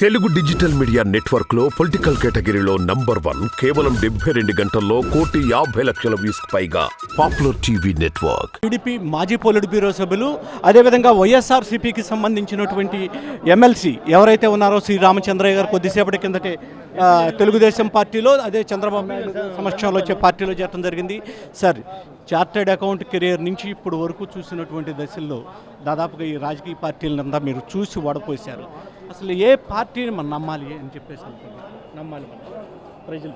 Telugu digital media network లో political కేటగిరీలో #1 కేవలం 72 గంటల్లో 1,50,00,000 వ్యూస్ పైగా పాపులర్ టీవీ నెట్వర్క్. టీడీపీ మాజీ పొలిట్ బ్యూరో సభ్యులు అదేవిధంగా వైఎస్ఆర్సీపీకి సంబంధించినటువంటి ఎమ్మెల్సీ ఎవరైతే ఉన్నారో శ్రీ రామచంద్రయ్య గారు కొద్దిసేపటి కిందటే తెలుగుదేశం పార్టీలో అదే చంద్రబాబు నాయుడు సమక్షంలో వచ్చే పార్టీలో చేరడం జరిగింది. సార్, చార్టెడ్ అకౌంట్ కెరియర్ నుంచి ఇప్పుడు వరకు చూసినటువంటి దశల్లో దాదాపుగా ఈ రాజకీయ పార్టీలంతా మీరు చూసి ఓడపోసారు. అసలు ఏ పార్టీని మనం నమ్మాలి అని చెప్పేసి నమ్మాలి ప్రజలు?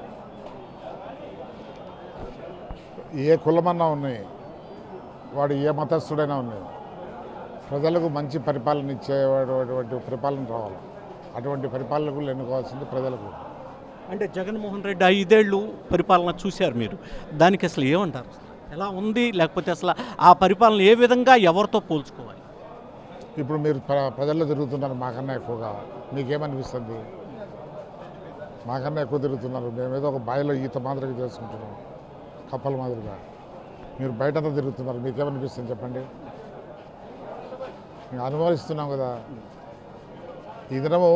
ఏ కులమన్నా ఉన్నాయి, వాడు ఏ మతస్థుడైనా ఉన్నాయి, ప్రజలకు మంచి పరిపాలన ఇచ్చేటువంటి పరిపాలన రావాలి. అటువంటి పరిపాలనకు ఎన్నుకోవాల్సింది ప్రజలకు. అంటే జగన్మోహన్ రెడ్డి 5 ఏళ్ళు పరిపాలన చూశారు మీరు, దానికి అసలు ఏమంటారు? ఎలా ఉంది, లేకపోతే అసలు ఆ పరిపాలన ఏ విధంగా ఎవరితో పోల్చుకోవాలి? ఇప్పుడు మీరు ప్రజల్లో తిరుగుతున్నారు మాకన్నా ఎక్కువగా, మీకేమనిపిస్తుంది? మాకన్నా ఎక్కువ తిరుగుతున్నారు, మేమేదో ఒక బావిలో ఈత మాదిరిగా చేసుకుంటున్నాం, కప్పల మాదిరిగా. మీరు బయటంతా తిరుగుతున్నారు, మీకేమనిపిస్తుంది చెప్పండి? మేము అనుభవిస్తున్నాం కదా. ఈ దినము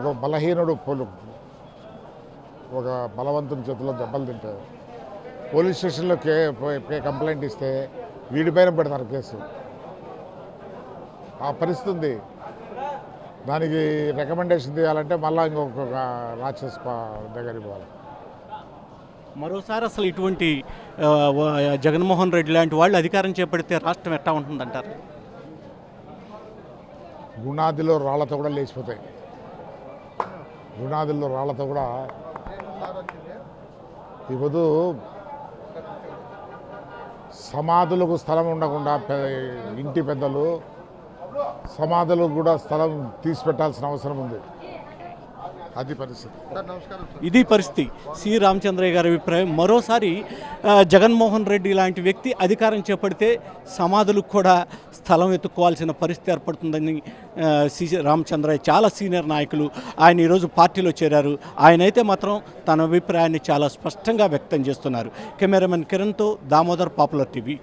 ఒక బలహీనుడు ఒక బలవంతుని చేతిలో దెబ్బలు తింటే పోలీస్ స్టేషన్లో కంప్లైంట్ ఇస్తే వీడిపైన పెడతారు కేసు. ఆ పరిస్థితి ఉంది. దానికి రికమెండేషన్ తీయాలంటే మళ్ళీ ఇంకొక రాక్షస్ దగ్గరికి పోవాలి. మరోసారి అసలు ఇటువంటి జగన్మోహన్ రెడ్డి లాంటి వాళ్ళు అధికారం చేపడితే రాష్ట్రం ఎట్లా ఉంటుందంటారు? గుణాదిలో రాళ్లతో కూడా లేచిపోతాయి. గుణాదిలో రాళ్లతో కూడా ఇప్పుడు సమాధులకు స్థలం ఉండకుండా ఇంటి పెద్దలు సమాధులకు కూడా స్థలం తీసి పెట్టాల్సిన అవసరం ఉంది. అది పరిస్థితి. ఇది పరిస్థితి. సి రామచంద్రయ్య గారి అభిప్రాయం. మరోసారి జగన్మోహన్ రెడ్డి లాంటి వ్యక్తి అధికారం చేపడితే సమాధులకు కూడా స్థలం ఎత్తుకోవాల్సిన పరిస్థితి ఏర్పడుతుందని సి రామచంద్రయ్య చాలా సీనియర్ నాయకులు ఆయన ఈరోజు పార్టీలో చేరారు. ఆయనైతే మాత్రం తన అభిప్రాయాన్ని చాలా స్పష్టంగా వ్యక్తం చేస్తున్నారు. కెమెరామెన్ కిరణ్తో దామోదర్, పాపులర్ టీవీ.